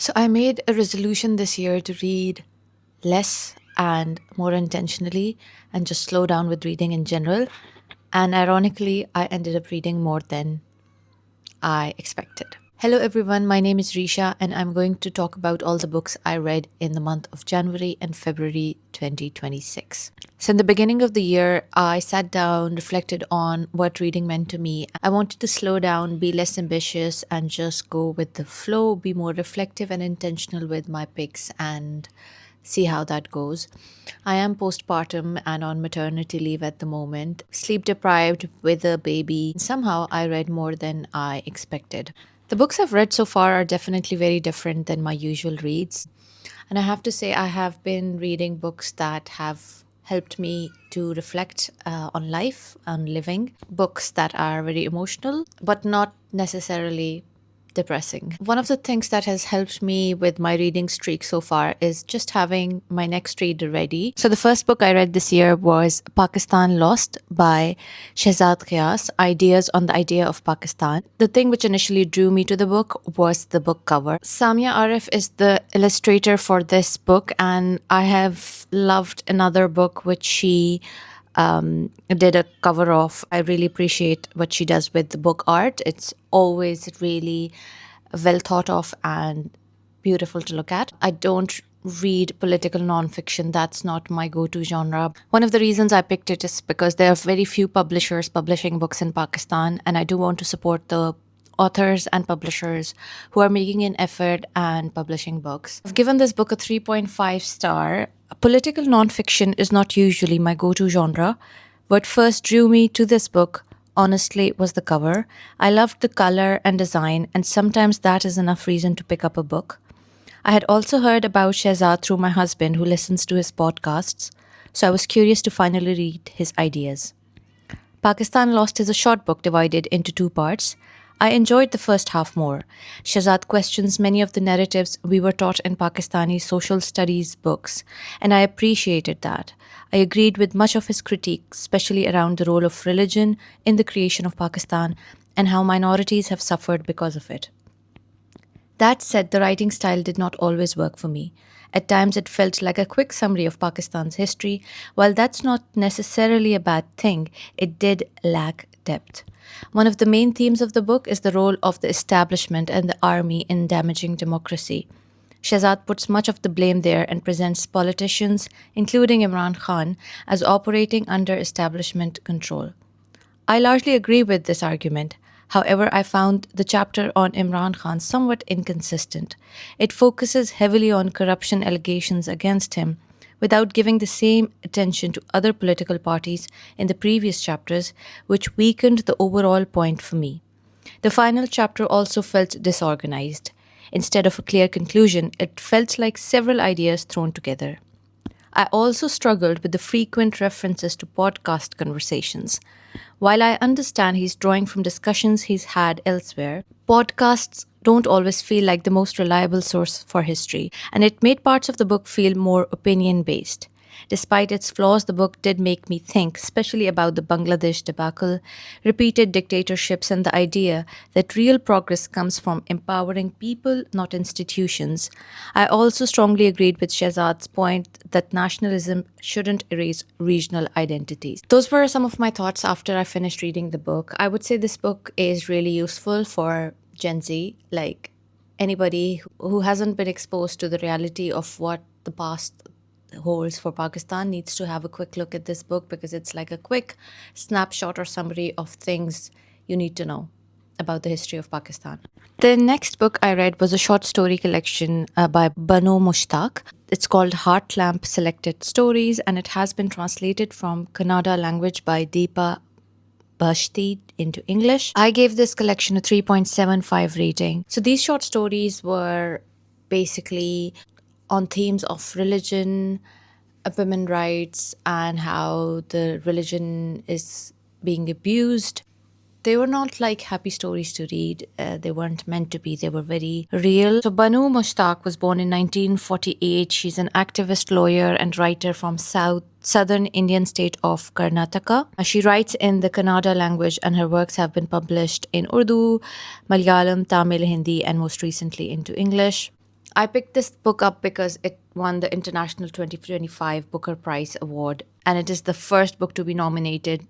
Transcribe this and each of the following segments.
So I made a resolution this year to read less and more intentionally and just slow down with reading in general. And ironically, I ended up reading more than I expected. Hello everyone, my name is Risha and I'm going to talk about all the books I read in the month of January and February 2026. So in the beginning of the year, I sat down, reflected on what reading meant to me. I wanted to slow down, be less ambitious and just go with the flow, be more reflective and intentional with my picks and see how that goes. I am postpartum and on maternity leave at the moment, sleep deprived with a baby. Somehow I read more than I expected. The books I've read so far are definitely very different than my usual reads. And I have to say, I have been reading books that have helped me to reflect on life, on living, books that are very emotional, but not necessarily depressing. One of the things that has helped me with my reading streak so far is just having my next read ready. So the first book I read this year was Pakistan Lost by Shehzad Ghias, Ideas on the Idea of Pakistan. The thing which initially drew me to the book was the book cover. Samia Arif is the illustrator for this book, and I have loved another book which she did a cover of. I really appreciate what she does with the book art. It's always really well thought of and beautiful to look at. I don't read political nonfiction. That's not my go-to genre. One of the reasons I picked it is because there are very few publishers publishing books in Pakistan, and I do want to support the authors and publishers who are making an effort and publishing books. I've given this book a 3.5 star. Political nonfiction is not usually my go-to genre. What first drew me to this book, honestly, was the cover. I loved the color and design, and sometimes that is enough reason to pick up a book. I had also heard about Shehzad through my husband who listens to his podcasts, so I was curious to finally read his ideas. Pakistan Lost is a short book divided into two parts. I enjoyed the first half more. Shehzad questions many of the narratives we were taught in Pakistani social studies books, and I appreciated that. I agreed with much of his critique, especially around the role of religion in the creation of Pakistan and how minorities have suffered because of it. That said, the writing style did not always work for me. At times, it felt like a quick summary of Pakistan's history. While that's not necessarily a bad thing, it did lack depth. One of the main themes of the book is the role of the establishment and the army in damaging democracy. Shehzad puts much of the blame there and presents politicians, including Imran Khan, as operating under establishment control. I largely agree with this argument. However, I found the chapter on Imran Khan somewhat inconsistent. It focuses heavily on corruption allegations against him, without giving the same attention to other political parties in the previous chapters, which weakened the overall point for me. The final chapter also felt disorganized. Instead of a clear conclusion, it felt like several ideas thrown together. I also struggled with the frequent references to podcast conversations. While I understand he's drawing from discussions he's had elsewhere, podcasts don't always feel like the most reliable source for history, and it made parts of the book feel more opinion-based. Despite its flaws, the book did make me think, especially about the Bangladesh debacle, repeated dictatorships, and the idea that real progress comes from empowering people, not institutions. I also strongly agreed with Shehzad's point that nationalism shouldn't erase regional identities. Those were some of my thoughts after I finished reading the book. I would say this book is really useful for Gen Z, like anybody who hasn't been exposed to the reality of what the past holds for Pakistan needs to have a quick look at this book because it's like a quick snapshot or summary of things you need to know about the history of Pakistan. The next book I read was a short story collection by Banu Mushtaq. It's called Heart Lamp Selected Stories, and it has been translated from Kannada language by Deepa Bhashti into English. I gave this collection a 3.75 rating. So these short stories were basically on themes of religion, women rights, and how the religion is being abused. They were not like happy stories to read. They weren't meant to be. They were very real. So Banu Mushtaq was born in 1948. She's an activist, lawyer, and writer from southern Indian state of Karnataka. She writes in the Kannada language, and her works have been published in Urdu, Malayalam, Tamil, Hindi, and most recently into English. I picked this book up because it won the International 2025 Booker Prize Award, and it is the first book to be nominated,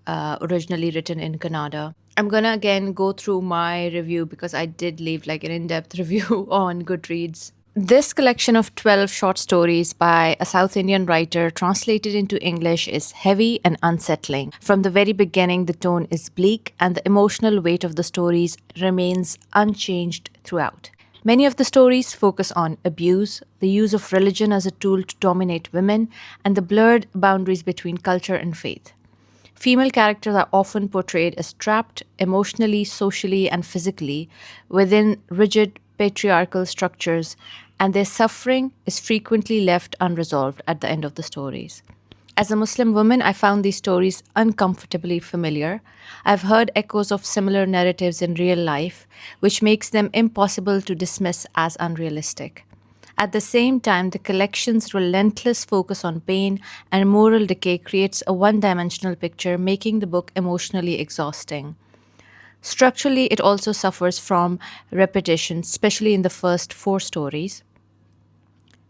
originally written in Kannada. I'm gonna again go through my review because I did leave like an in depth review on Goodreads. This collection of 12 short stories by a South Indian writer translated into English is heavy and unsettling. From the very beginning, the tone is bleak and the emotional weight of the stories remains unchanged throughout. Many of the stories focus on abuse, the use of religion as a tool to dominate women, and the blurred boundaries between culture and faith. Female characters are often portrayed as trapped emotionally, socially, and physically within rigid patriarchal structures, and their suffering is frequently left unresolved at the end of the stories. As a Muslim woman, I found these stories uncomfortably familiar. I've heard echoes of similar narratives in real life, which makes them impossible to dismiss as unrealistic. At the same time, the collection's relentless focus on pain and moral decay creates a one dimensional picture, making the book emotionally exhausting. Structurally, it also suffers from repetition, especially in the first four stories.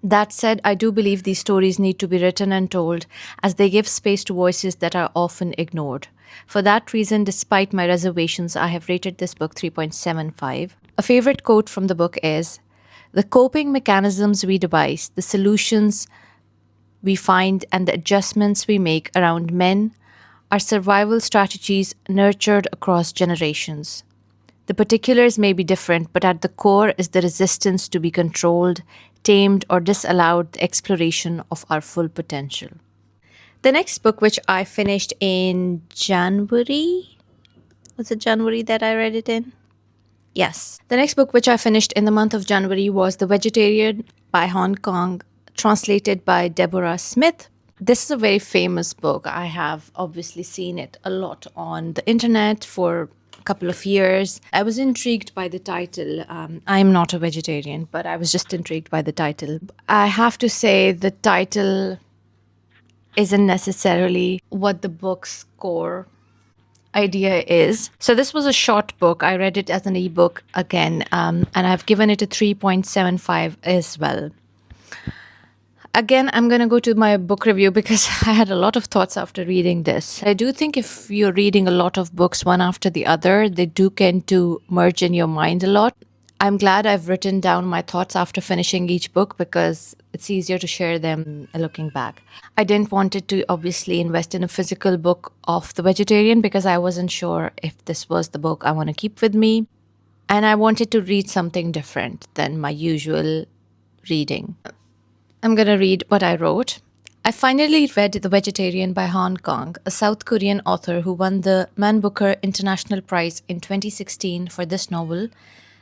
That said, I do believe these stories need to be written and told, as they give space to voices that are often ignored. For that reason, despite my reservations, I have rated this book 3.75. A favorite quote from the book is: "The coping mechanisms we devise, the solutions we find, and the adjustments we make around men are survival strategies nurtured across generations. The particulars may be different, but at the core is the resistance to be controlled, tamed, or disallowed the exploration of our full potential." The next book, which I finished in January, was it January that I read it in? Yes. The next book, which I finished in the month of January, was The Vegetarian by Hong Kong, translated by Deborah Smith. This is a very famous book. I have obviously seen it a lot on the internet for a couple of years. I was intrigued by the title. I'm not a vegetarian, but I was just intrigued by the title. I have to say, the title isn't necessarily what the book's core idea is. So this was a short book. I read it as an ebook again, and I've given it a 3.75 as well. Again, I'm going to go to my book review because I had a lot of thoughts after reading this. I do think if you're reading a lot of books one after the other, they do tend to merge in your mind a lot. I'm glad I've written down my thoughts after finishing each book because it's easier to share them looking back. I didn't want it to obviously invest in a physical book of The Vegetarian because I wasn't sure if this was the book I want to keep with me. And I wanted to read something different than my usual reading. I'm going to read what I wrote. I finally read The Vegetarian by Hong Kong, a South Korean author who won the Man Booker International Prize in 2016 for this novel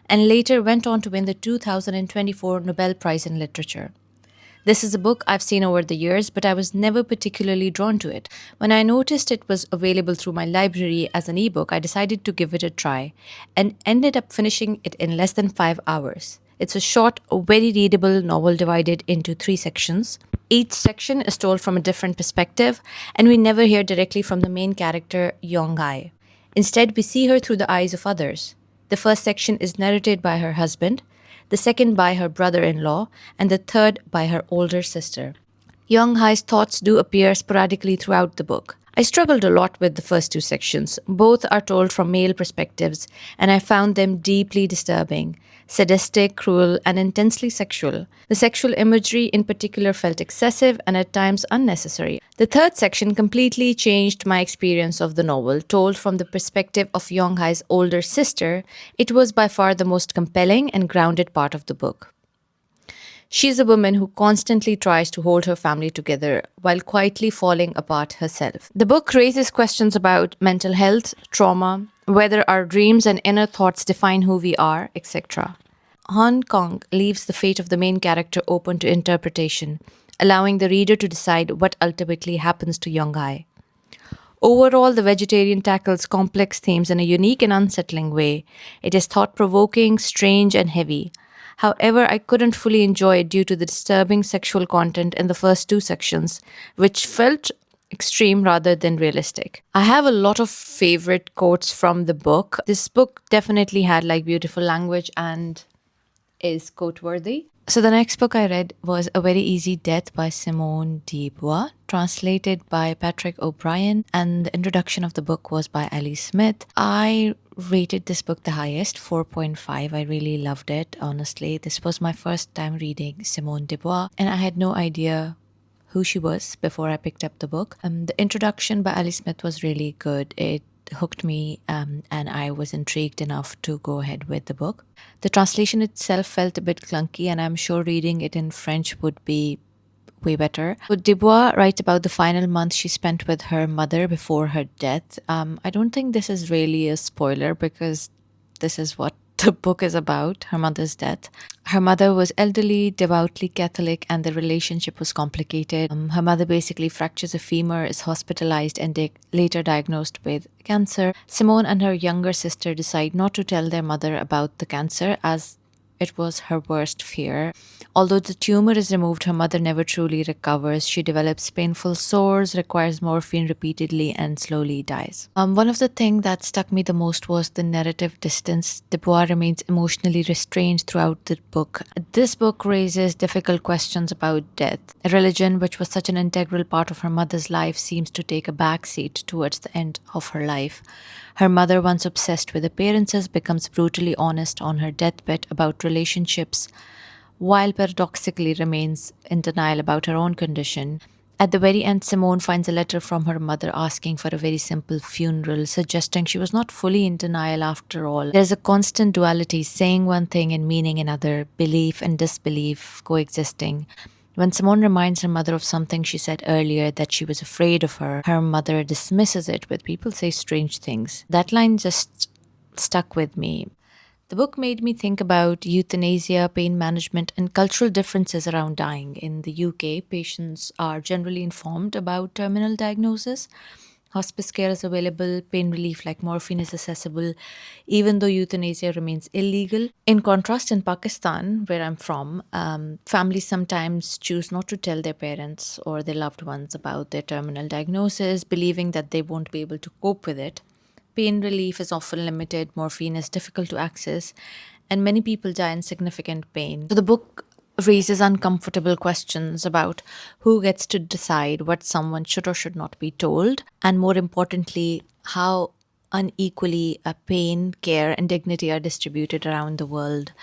and later went on to win the 2024 Nobel Prize in Literature. This is a book I've seen over the years, but I was never particularly drawn to it. When I noticed it was available through my library as an ebook, I decided to give it a try and ended up finishing it in less than 5 hours. It's a short, very readable novel divided into 3 sections. Each section is told from a different perspective, and we never hear directly from the main character, Yong-hai. Instead, we see her through the eyes of others. The first section is narrated by her husband, the second by her brother-in-law, and the third by her older sister. Young-hai's thoughts do appear sporadically throughout the book. I struggled a lot with the first 2 sections. Both are told from male perspectives, and I found them deeply disturbing, sadistic, cruel, and intensely sexual. The sexual imagery in particular felt excessive and at times unnecessary. The third section completely changed my experience of the novel. Told from the perspective of Yong-hai's older sister, it was by far the most compelling and grounded part of the book. She is a woman who constantly tries to hold her family together while quietly falling apart herself. The book raises questions about mental health, trauma, whether our dreams and inner thoughts define who we are, etc. Hong Kong leaves the fate of the main character open to interpretation, allowing the reader to decide what ultimately happens to Yong-hai. Overall, The Vegetarian tackles complex themes in a unique and unsettling way. It is thought-provoking, strange, and heavy. However, I couldn't fully enjoy it due to the disturbing sexual content in the first 2 sections, which felt extreme rather than realistic. I have a lot of favorite quotes from the book. This book definitely had like beautiful language and is quote-worthy. So the next book I read was A Very Easy Death by Simone de Beauvoir, translated by Patrick O'Brien, and the introduction of the book was by Ali Smith. I rated this book the highest, 4.5. I really loved it, honestly. This was my first time reading Simone de Beauvoir, and I had no idea who she was before I picked up the book. The introduction by Ali Smith was really good. It hooked me, and I was intrigued enough to go ahead with the book. The translation itself felt a bit clunky, and I'm sure reading it in French would be way better. So Dubois writes about the final month she spent with her mother before her death. I don't think this is really a spoiler because this is what the book is about, her mother's death. Her mother was elderly, devoutly Catholic, and the relationship was complicated. Her mother basically fractures a femur, is hospitalized, and later diagnosed with cancer. Simone and her younger sister decide not to tell their mother about the cancer as it was her worst fear. Although the tumor is removed, her mother never truly recovers. She develops painful sores, requires morphine repeatedly, and slowly dies. One of the things that stuck me the most was the narrative distance. Dubois remains emotionally restrained throughout the book. This book raises difficult questions about death. Religion, which was such an integral part of her mother's life, seems to take a backseat towards the end of her life. Her mother, once obsessed with appearances, becomes brutally honest on her deathbed about relationships, while paradoxically remains in denial about her own condition. At the very end, Simone finds a letter from her mother asking for a very simple funeral, suggesting she was not fully in denial after all. There's a constant duality, saying one thing and meaning another, belief and disbelief coexisting. When Simone reminds her mother of something she said earlier, that she was afraid of her, her mother dismisses it with "people say strange things." That line just stuck with me. The book made me think about euthanasia, pain management, and cultural differences around dying. In the UK, patients are generally informed about terminal diagnosis. Hospice care is available, pain relief like morphine is accessible, even though euthanasia remains illegal. In contrast, in Pakistan, where I'm from, families sometimes choose not to tell their parents or their loved ones about their terminal diagnosis, believing that they won't be able to cope with it. Pain relief is often limited, morphine is difficult to access, and many people die in significant pain. So the book raises uncomfortable questions about who gets to decide what someone should or should not be told, and more importantly, how unequally pain, care, and dignity are distributed around the world.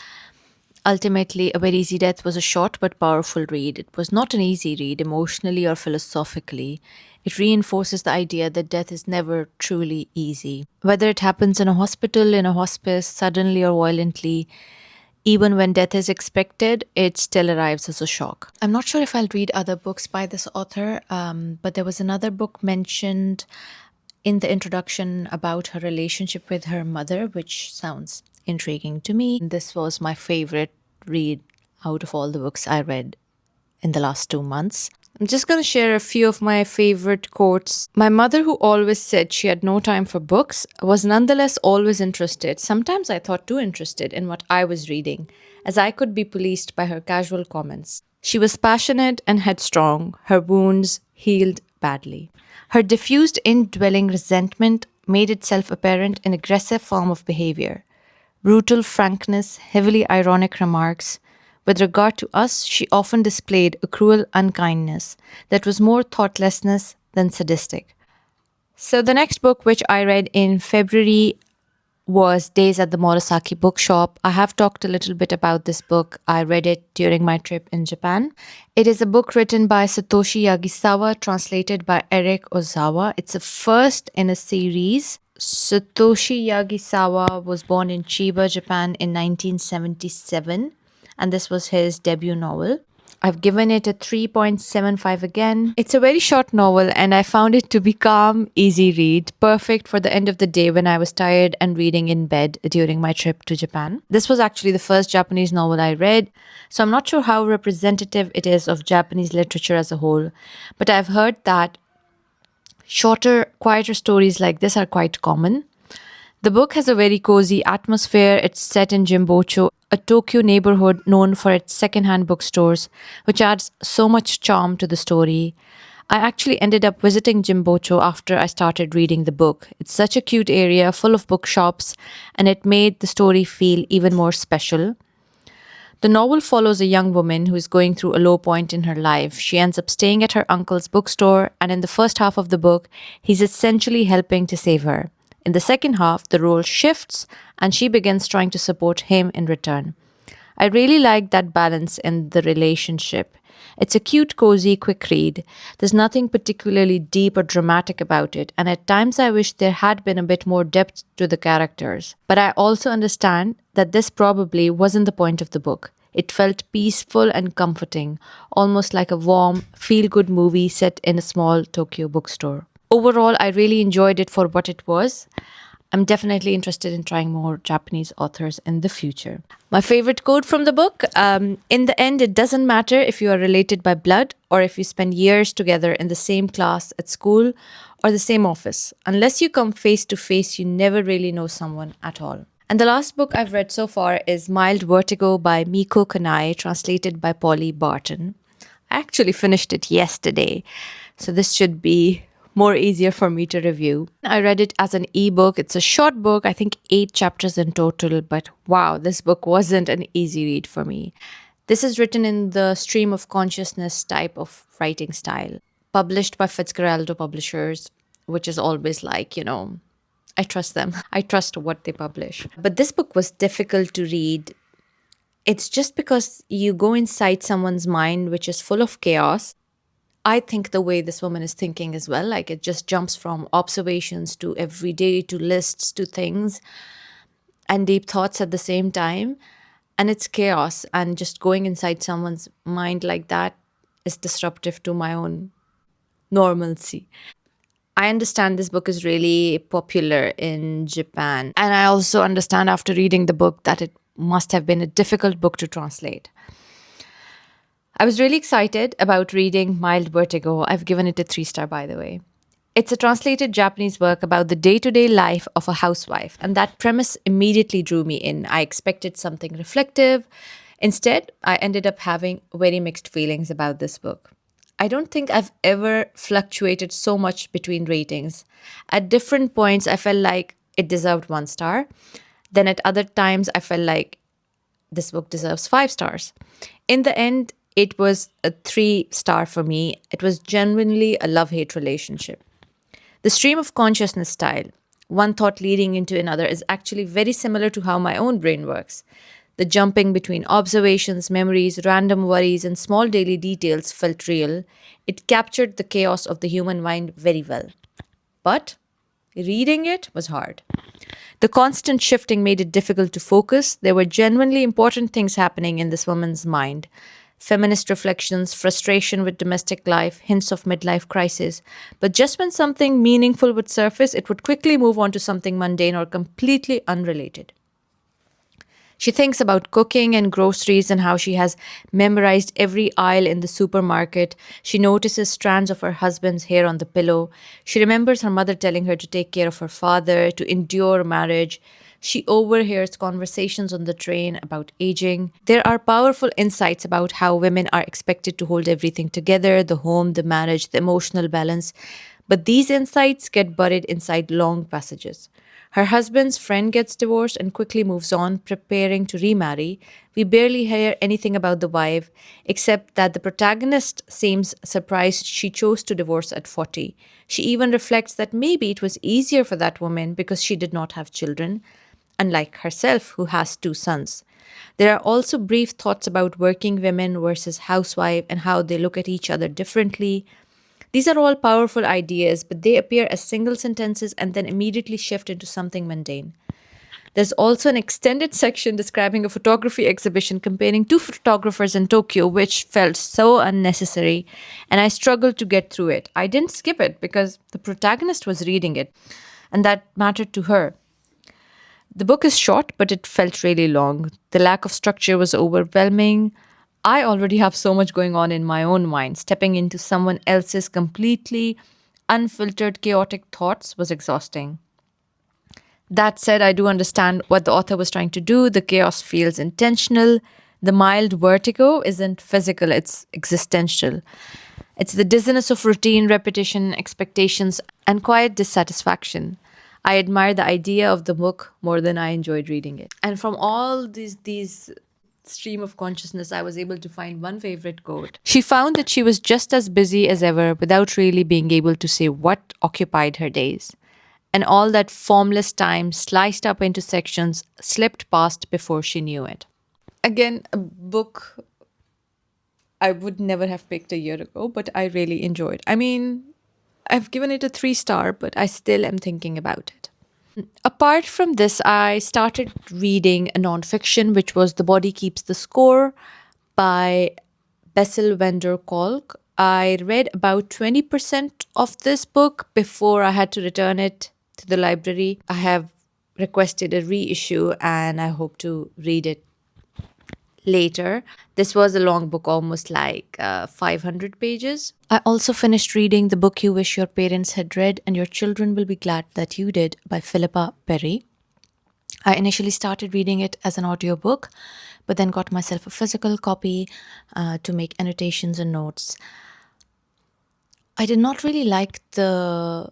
Ultimately, A Very Easy Death was a short but powerful read. It was not an easy read, emotionally or philosophically. It reinforces the idea that death is never truly easy. Whether it happens in a hospital, in a hospice, suddenly or violently, even when death is expected, it still arrives as a shock. I'm not sure if I'll read other books by this author, but there was another book mentioned in the introduction about her relationship with her mother, which sounds intriguing to me. This was my favorite read out of all the books I read in the last 2 months. I'm just going to share a few of my favorite quotes. My mother, who always said she had no time for books, was nonetheless always interested. Sometimes I thought too interested in what I was reading, as I could be policed by her casual comments. She was passionate and headstrong. Her wounds healed badly. Her diffused indwelling resentment made itself apparent in aggressive form of behavior. Brutal frankness, heavily ironic remarks. With regard to us, she often displayed a cruel unkindness that was more thoughtlessness than sadistic. So the next book, which I read in February, was Days at the Morisaki bookshop. I have talked a little bit about this book. I read it during my trip in Japan. It is a book written by Satoshi Yagisawa, translated by Eric Ozawa. It's a first in a series. Satoshi Yagisawa was born in Chiba, Japan in 1977, and this was his debut novel. I've given it a 3.75 again. It's a very short novel, and I found it to be calm, easy read, perfect for the end of the day when I was tired and reading in bed during my trip to Japan. This was actually the first Japanese novel I read, so I'm not sure how representative it is of Japanese literature as a whole, but I've heard that shorter, quieter stories like this are quite common. The book has a very cozy atmosphere. It's set in Jimbocho, a Tokyo neighborhood known for its secondhand bookstores, which adds so much charm to the story. I actually ended up visiting Jimbocho after I started reading the book. It's such a cute area full of bookshops, and it made the story feel even more special. The novel follows a young woman who is going through a low point in her life. She ends up staying at her uncle's bookstore, and in the first half of the book, he's essentially helping to save her. In the second half, the role shifts, and she begins trying to support him in return. I really like that balance in the relationship. It's a cute, cozy, quick read. There's nothing particularly deep or dramatic about it, and at times I wish there had been a bit more depth to the characters. But I also understand that this probably wasn't the point of the book. It felt peaceful and comforting, almost like a warm, feel good movie set in a small Tokyo bookstore. Overall, I really enjoyed it for what it was. I'm definitely interested in trying more Japanese authors in the future. My favorite quote from the book, in the end, it doesn't matter if you are related by blood or if you spend years together in the same class at school or the same office. Unless you come face to face, you never really know someone at all. And the last book I've read so far is Mild Vertigo by Miko Kanai, translated by Polly Barton. I actually finished it yesterday, so this should be more easier for me to review. I read it as an ebook. It's a short book, I think 8 chapters in total, but wow, this book wasn't an easy read for me. This is written in the stream of consciousness type of writing style, published by Fitzgerald Publishers, which is always like, I trust them. I trust what they publish. But this book was difficult to read. It's just because you go inside someone's mind, which is full of chaos. I think the way this woman is thinking as well, like it just jumps from observations to everyday to lists to things and deep thoughts at the same time. And it's chaos. And just going inside someone's mind like that is disruptive to my own normalcy. I understand this book is really popular in Japan. And I also understand after reading the book that it must have been a difficult book to translate. I was really excited about reading Mild Vertigo. I've given it a 3-star, by the way. It's a translated Japanese work about the day-to-day life of a housewife, and that premise immediately drew me in. I expected something reflective. Instead, I ended up having very mixed feelings about this book. I don't think I've ever fluctuated so much between ratings. At different points, I felt like it deserved 1 star. Then at other times, I felt like this book deserves 5 stars. In the end, it was a 3-star for me. It was genuinely a love-hate relationship. The stream of consciousness style, one thought leading into another, is actually very similar to how my own brain works. The jumping between observations, memories, random worries, and small daily details felt real. It captured the chaos of the human mind very well. But reading it was hard. The constant shifting made it difficult to focus. There were genuinely important things happening in this woman's mind. Feminist reflections, frustration with domestic life, hints of midlife crisis. But just when something meaningful would surface, it would quickly move on to something mundane or completely unrelated. She thinks about cooking and groceries and how she has memorized every aisle in the supermarket. She notices strands of her husband's hair on the pillow. She remembers her mother telling her to take care of her father, to endure marriage. She overhears conversations on the train about aging. There are powerful insights about how women are expected to hold everything together, the home, the marriage, the emotional balance. But these insights get buried inside long passages. Her husband's friend gets divorced and quickly moves on, preparing to remarry. We barely hear anything about the wife, except that the protagonist seems surprised she chose to divorce at 40. She even reflects that maybe it was easier for that woman because she did not have children, unlike herself, who has 2 sons. There are also brief thoughts about working women versus housewife and how they look at each other differently. These are all powerful ideas, but they appear as single sentences and then immediately shift into something mundane. There's also an extended section describing a photography exhibition comparing 2 photographers in Tokyo, which felt so unnecessary, and I struggled to get through it. I didn't skip it because the protagonist was reading it, and that mattered to her. The book is short, but it felt really long. The lack of structure was overwhelming. I already have so much going on in my own mind. Stepping into someone else's completely unfiltered, chaotic thoughts was exhausting. That said, I do understand what the author was trying to do. The chaos feels intentional. The mild vertigo isn't physical, it's existential. It's the dizziness of routine, repetition, expectations, and quiet dissatisfaction. I admire the idea of the book more than I enjoyed reading it. And from all these stream of consciousness, I was able to find one favorite quote. She found that she was just as busy as ever without really being able to say what occupied her days. And all that formless time, sliced up into sections, slipped past before she knew it. Again, a book I would never have picked a year ago, but I really enjoyed. I mean, I've given it a 3 star, but I still am thinking about it. Apart from this, I started reading a nonfiction, which was The Body Keeps the Score by Bessel van der Kolk. I read about 20% of this book before I had to return it to the library. I have requested a reissue and I hope to read it later. This was a long book, almost like 500 pages. I also finished reading The Book You Wish Your Parents Had Read and Your Children Will Be Glad That You Did by Philippa Perry. I initially started reading it as an audiobook, but then got myself a physical copy to make annotations and notes. I did not really like the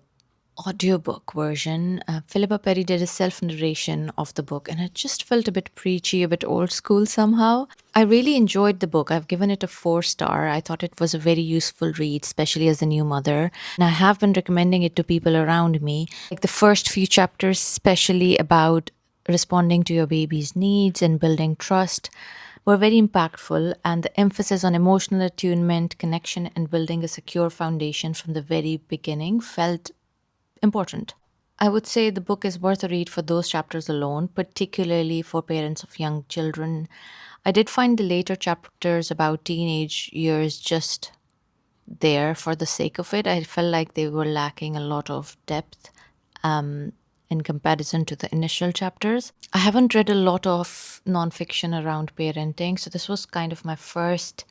audiobook version. Philippa Perry did a self narration of the book, and it just felt a bit preachy, a bit old school somehow. I really enjoyed the book. I've given it a 4 star. I thought it was a very useful read, especially as a new mother. And I have been recommending it to people around me. Like the first few chapters, especially about responding to your baby's needs and building trust, were very impactful, and the emphasis on emotional attunement, connection, and building a secure foundation from the very beginning felt important. I would say the book is worth a read for those chapters alone, particularly for parents of young children. I did find the later chapters about teenage years just there for the sake of it. I felt like they were lacking a lot of depth in comparison to the initial chapters. I haven't read a lot of nonfiction around parenting, so this was kind of my first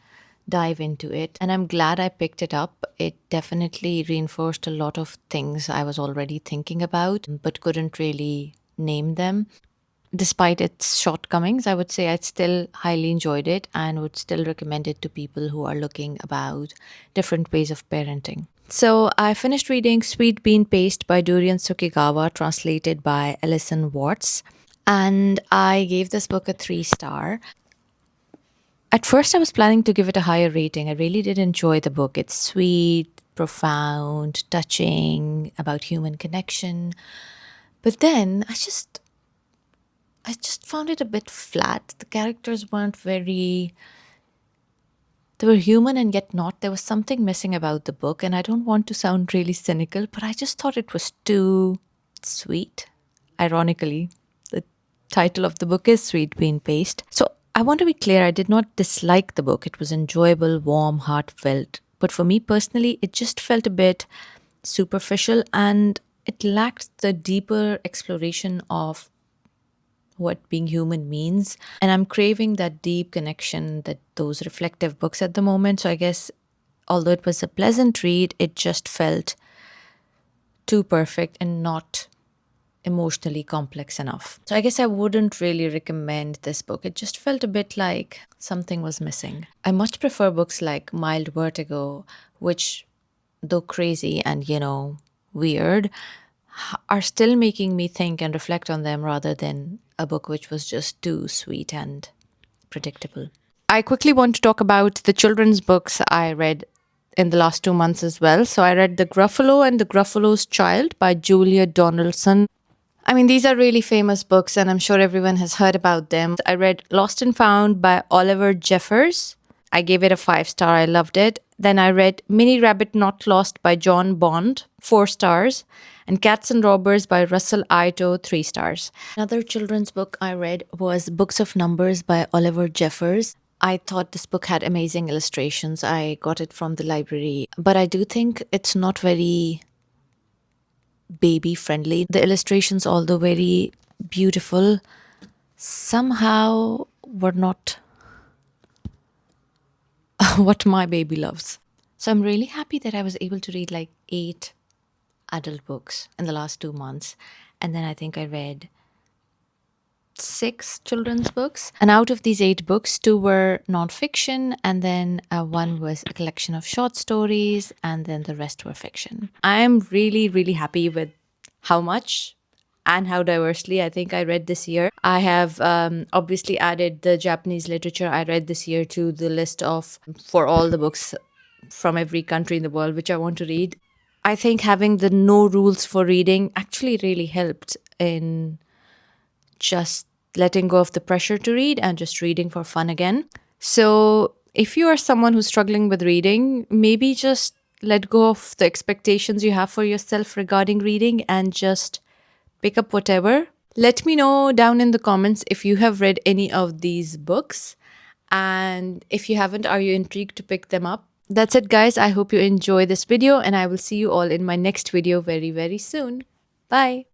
dive into it, and I'm glad I picked it up. It definitely reinforced a lot of things I was already thinking about but couldn't really name them. Despite its shortcomings, I would say I still highly enjoyed it and would still recommend it to people who are looking about different ways of parenting. So I finished reading Sweet Bean Paste by Durian Sukigawa, translated by Alison Watts, and I gave this book a 3 star. At first, I was planning to give it a higher rating. I really did enjoy the book. It's sweet, profound, touching, about human connection. But then I just found it a bit flat. The characters weren't very, they were human and yet not. There was something missing about the book, and I don't want to sound really cynical, but I just thought it was too sweet. Ironically, the title of the book is Sweet Bean Paste. So I want to be clear, I did not dislike the book. It was enjoyable, warm, heartfelt. But for me personally, it just felt a bit superficial and it lacked the deeper exploration of what being human means. And I'm craving that deep connection, that those reflective books at the moment. So I guess although it was a pleasant read, it just felt too perfect and not emotionally complex enough. So I guess I wouldn't really recommend this book. It just felt a bit like something was missing. I much prefer books like Mild Vertigo, which, though crazy and, weird, are still making me think and reflect on them rather than a book which was just too sweet and predictable. I quickly want to talk about the children's books I read in the last 2 months as well. So I read The Gruffalo and the Gruffalo's Child by Julia Donaldson. I mean, these are really famous books, and I'm sure everyone has heard about them. I read Lost and Found by Oliver Jeffers. I gave it a 5 star. I loved it. Then I read Mini Rabbit Not Lost by John Bond, 4 stars. And Cats and Robbers by Russell Ito, 3 stars. Another children's book I read was Books of Numbers by Oliver Jeffers. I thought this book had amazing illustrations. I got it from the library. But I do think it's not very baby friendly. The illustrations, although very beautiful, somehow were not what my baby loves. So I'm really happy that I was able to read like 8 adult books in the last 2 months. And then I think I read 6 children's books. And out of these 8 books, 2 were nonfiction, and then one was a collection of short stories, and then the rest were fiction. I am really, really happy with how much and How Diversely. I think I read this year. I have obviously added the Japanese literature I read this year to the list of for all the books from every country in the world which I want to read. I think having the no rules for reading actually really helped in just letting go of the pressure to read and just reading for fun again. So, if you are someone who's struggling with reading, maybe just let go of the expectations you have for yourself regarding reading and just pick up whatever. Let me know down in the comments if you have read any of these books. And if you haven't, are you intrigued to pick them up? That's it, guys. I hope you enjoy this video, and I will see you all in my next video very, very soon. Bye.